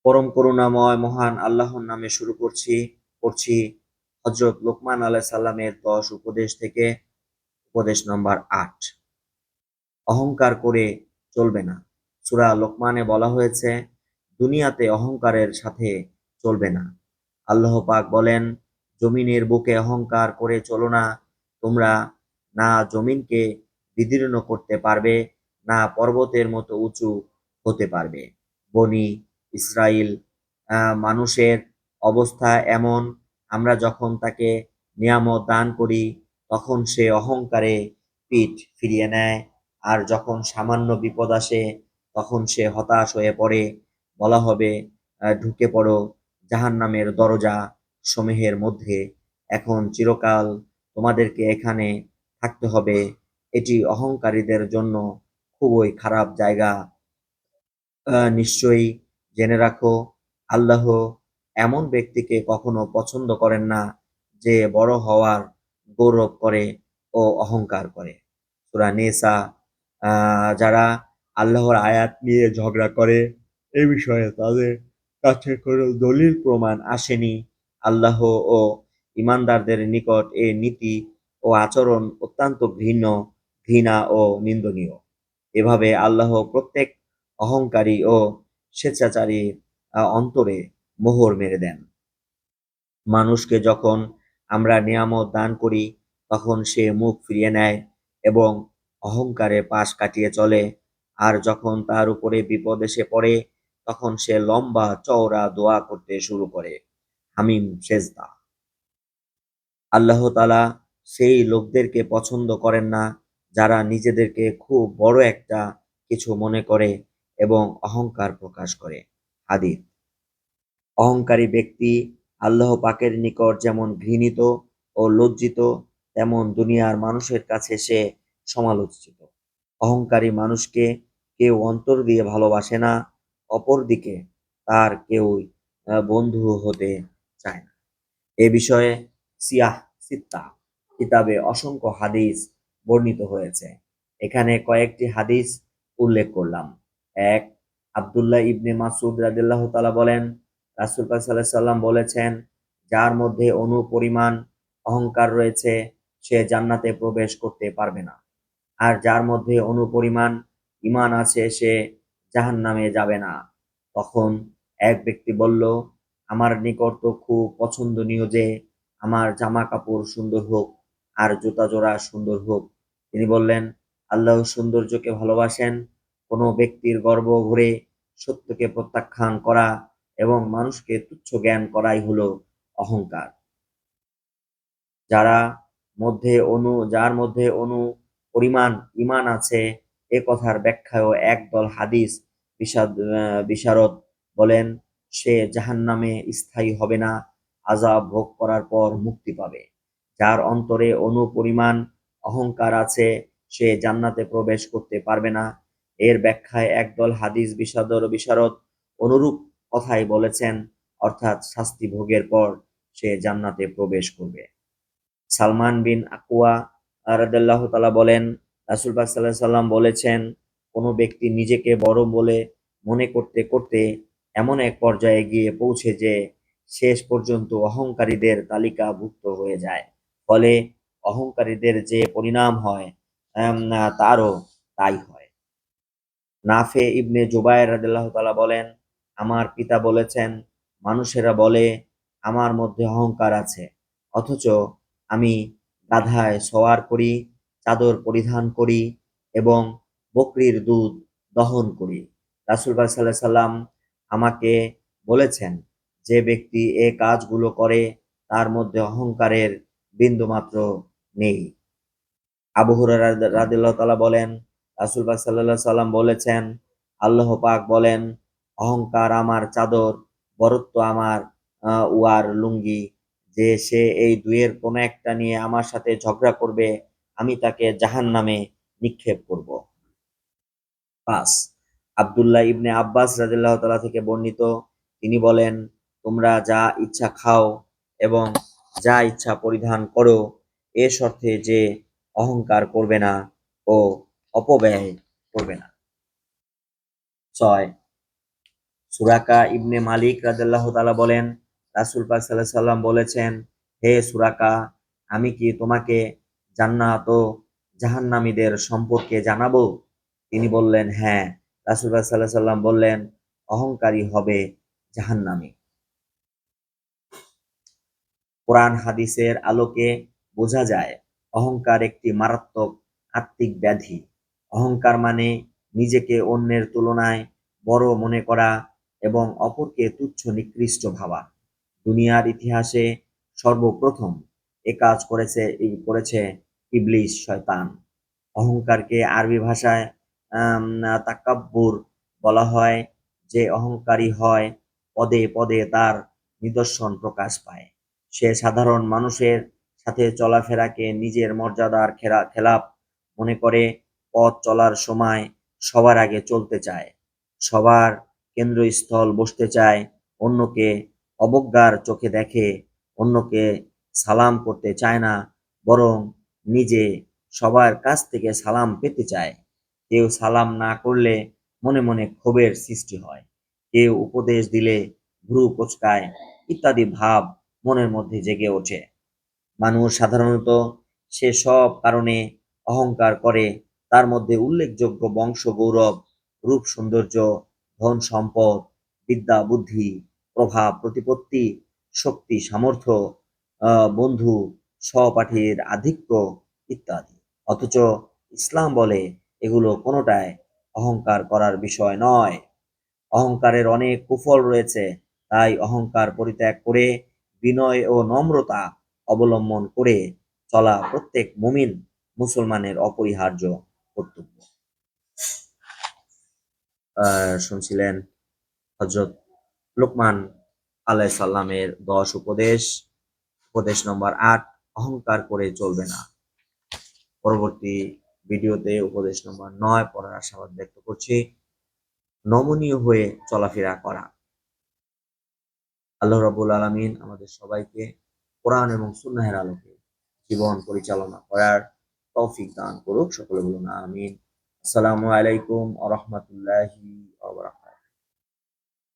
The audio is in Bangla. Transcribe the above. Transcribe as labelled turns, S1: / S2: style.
S1: পরম করুণাময় মহান আল্লাহর নামে শুরু করছি হযরত লোকমান আলাইহিস সালামের 10 উপদেশ থেকে উপদেশ নম্বর 8। অহংকার করে চলবে না। সূরা লোকমানে বলা হয়েছে, দুনিয়াতে অহংকারের সাথে চলবে না। আল্লাহ পাক বলেন, জমিনের বুকে অহংকার করে চলো না। তোমরা না জমিনকে বিদীর্ণ করতে পারবে, না পর্বতের মতো উঁচু হতে পারবে। বনী ইসরাইল মানুষের অবস্থা এমন, আমরা যখন তাকে নিয়ামত দান করি তখন সে অহংকারে পিঠ ফিরিয়ে নেয়, আর যখন সামান্য বিপদ আসে তখন সে হতাশ হয়ে পড়ে। বলা হবে, ঢুকে পড়ো জাহান্নামের দরজা সমূহের মধ্যে, এখন চিরকাল তোমাদেরকে এখানে থাকতে হবে। এটি অহংকারীদের জন্য খুবই খারাপ জায়গা। নিশ্চয়ই জেনে রাখো, আল্লাহ এমন ব্যক্তিকে কখনো পছন্দ করেন না যে বড় হওয়ার গৌরব করে ও অহংকার করে। সূরা নিসা। যারা আল্লাহর আয়াত নিয়ে ঝগড়া করে, এ বিষয়ে তাদের কাছে কোনো দলিল প্রমাণ আসেনি। আল্লাহ ও ঈমানদারদের নিকট এ নীতি ও আচরণ অত্যন্ত ঘৃণা ও নিন্দনীয়। এভাবে আল্লাহ প্রত্যেক অহংকারী ও স্বেচ্ছাচারীর অন্তরে মোহর মেরে দেন। মানুষকে যখন আমরা নিয়ামত দান করি তখন সে মুখ ফিরিয়ে নেয় এবং অহংকারে পাশ কাটিয়ে চলে, আর যখন তার উপরে বিপদ এসে পড়ে তখন সে লম্বা চওড়া দোয়া করতে শুরু করে। হামিম সেজদা। আল্লাহ তাআলা সেই লোকদেরকে পছন্দ করেন না যারা নিজেদেরকে খুব বড় একটা কিছু মনে করে এবং অহংকার প্রকাশ করে। হাদিস। অহংকারী ব্যক্তি আল্লাহ পাকের নিকট যেমন ঘৃণিত ও লজ্জিত, তেমন দুনিয়ার মানুষের কাছে সে সমালোচিত। অহংকারী মানুষকে কেউ অন্তর দিয়ে ভালোবাসে না, অপরদিকে তার কেউই বন্ধু হতে চায় না। এ বিষয়ে সিয়াহ সিত্তা কিতাবে অসংখ্য হাদিস বর্ণিত হয়েছে। এখানে কয়েকটি হাদিস উল্লেখ করলাম। এক, আব্দুল্লাহ ইবনে মাসউদ রাদিয়াল্লাহু তাআলা বলেন, রাসূল পাক সাল্লাল্লাহু আলাইহি সাল্লাম বলেছেন, যার মধ্যে পরিমাণ অহংকার রয়েছে সে জান্নাতে প্রবেশ করতে পারবে না, আর যার মধ্যে পরিমাণ ঈমান আছে সে জাহান্নামে যাবে না। তখন এক ব্যক্তি বলল, আমার নিকট তো খুব পছন্দনীয় যে আমার জামা কাপড় সুন্দর হোক আর জুতা জোড়া সুন্দর হোক। তিনি বললেন, আল্লাহ সৌন্দর্যকে ভালোবাসেন। কোনো ব্যক্তির গর্ব ভরে সত্যকে প্রত্যাখ্যান করা এবং মানুষকে তুচ্ছ জ্ঞান করাই হলো অহংকার। যার মধ্যে পরিমাণ ঈমান আছে, এ কথার ব্যাখ্যায়ও একদল হাদিস বিশারদ বলেন, সে জাহান্নামে স্থায়ী হবে না, আযাব ভোগ করার পর মুক্তি পাবে। যার অন্তরে পরিমাণ অহংকার আছে সে জান্নাতে প্রবেশ করতে পারবে না। এর ব্যাখ্যায় একদল হাদিস বিশারদ অনুরূপ কথাই বলেছেন, অর্থাৎ শাস্তি ভোগের পর সে জান্নাতে প্রবেশ করবে। সালমান বিন আকুয়া রাদিয়াল্লাহু তাআলা বলেন, রাসূল পাক সাল্লাল্লাহু আলাইহি সাল্লাম বলেছেন, কোনো ব্যক্তি নিজেকে বড় বলে মনে করতে করতে এমন এক পর্যায়ে গিয়ে পৌঁছে যে শেষ পর্যন্ত অহংকারীদের তালিকাভুক্ত হয়ে যায়, ফলে অহংকারীদের যে পরিণাম হয় তারও তাই হয়। নাফে ইবনে জুবায়ের রাদিয়াল্লাহু তাআলা বলেন, আমার পিতা বলেছেন, মানুষেরা বলে আমার মধ্যে অহংকার আছে, অথচ আমি গাধায় সওয়ার করি, চাদর পরিধান করি এবং বকরির দুধ দহন করি। রাসূল পাক সাল্লাল্লাহু আলাইহি সাল্লাম আমাকে বলেছেন, যে ব্যক্তি এ কাজগুলো করে তার মধ্যে অহংকারের বিন্দুমাত্র নেই। আবু হুরায়রা রাদিয়াল্লাহু তাআলা বলেন, রাসূল পাক সাল্লাল্লাহু আলাইহি সাল্লাম বলেছেন, আল্লাহ পাক বলেন, অহংকার আমার চাদর, বরত্ব আমার উয়ার লুঙ্গি। যে সে এই দুইয়ের কোনো একটা নিয়ে আমার সাথে ঝগড়া করবে, আমি তাকে জাহান্নামে নিক্ষেপ করব। ৫, আব্দুল্লাহ ইবনে আব্বাস রাদিয়াল্লাহু তাআলা থেকে বর্ণিত, তিনি বলেন, তোমরা যা ইচ্ছা খাও এবং যা ইচ্ছা পরিধান করো, এ শর্তে যে অহংকার করবে না ও অপব্যয় করবে না। ৬, সুরাকা ইবনে মালিক রাদিয়াল্লাহু তাআলা বলেন, রাসূল পাক সাল্লাল্লাহু আলাইহি সাল্লাম বলেছেন, হে সুরাকা, আমি কি তোমাকে জান্নাত ও জাহান্নামীদের সম্পর্কে জানাবো? তিনি বললেন, হ্যাঁ। রাসূল পাক সাল্লাল্লাহু আলাইহি সাল্লাম বললেন, অহংকারী হবে জাহান্নামী। কোরআন হাদিসের আলোকে বোঝা যায় অহংকার একটি মারাত্মক আত্মিক ব্যাধি। অহংকার মানে নিজেকে অন্যের তুলনায় বড় মনে করা এবং অপরকে তুচ্ছ নিকৃষ্ট ভাবা। দুনিয়ার ইতিহাসে সর্বপ্রথম এ কাজ করেছে ইবলিস শয়তান। অহংকারকে আরবি ভাষায় তাকাব্বুর বলা হয়। যে অহংকারী হয় পদে পদে তার নিদর্শন প্রকাশ পায়। সে সাধারণ মানুষের সাথে চলাফেরাকে নিজের মর্যাদার খেলাপ মনে করে, পথ চলার সময় সবার আগে চলতে চায়, সবার কেন্দ্রস্থল বসতে চায়, অন্যকে অবজ্ঞার চোখে দেখে, অন্যকে সালাম করতে চায় না, বরং নিজে সবার কাছ থেকে সালাম পেতে চায়। কেউ সালাম না করলে মনে মনে ক্ষোভের সৃষ্টি হয়, কেউ উপদেশ দিলে ভ্রু কোঁচকায়, ইত্যাদি ভাব মনের মধ্যে জেগে ওঠে। মানুষ সাধারণত সেসব কারণে অহংকার করে। তার মধ্যে উল্লেখযোগ্য বংশ গৌরব, রূপ সৌন্দর্য, ধন সম্পদ, বিদ্যা বুদ্ধি, প্রভাব প্রতিপত্তি, শক্তি সামর্থ্য, বন্ধু সহপাঠীর আধিক্য ইত্যাদি। অথচ ইসলাম বলে এগুলো কোনোটাই অহংকার করার বিষয় নয়। অহংকারের অনেক কুফল রয়েছে, তাই অহংকার পরিত্যাগ করে বিনয় ও নম্রতা অবলম্বন করে চলা প্রত্যেক মুমিন মুসলমানের অপরিহার্য কর্তব্য। শুনছিলেন হযরত লোকমান আলাইহিস সালামের 10 উপদেশ। উপদেশ নম্বর 8, অহংকার করে চলবে না। পরবর্তী ভিডিওতে উপদেশ নম্বর 9 পড়ার আশাবাদ ব্যক্ত করছি। নমনীয় হয়ে চলাফেরা করা। আল্লাহ রাব্বুল আলামিন আমাদের সবাইকে কোরআন এবং সুন্নাহের আলোকে জীবন পরিচালনা করার তৌফিক দান করুক। সকলে বলুন আমিন। আসসালামু আলাইকুম ওয়া রাহমাতুল্লাহি ওয়া বারাকাতুহু।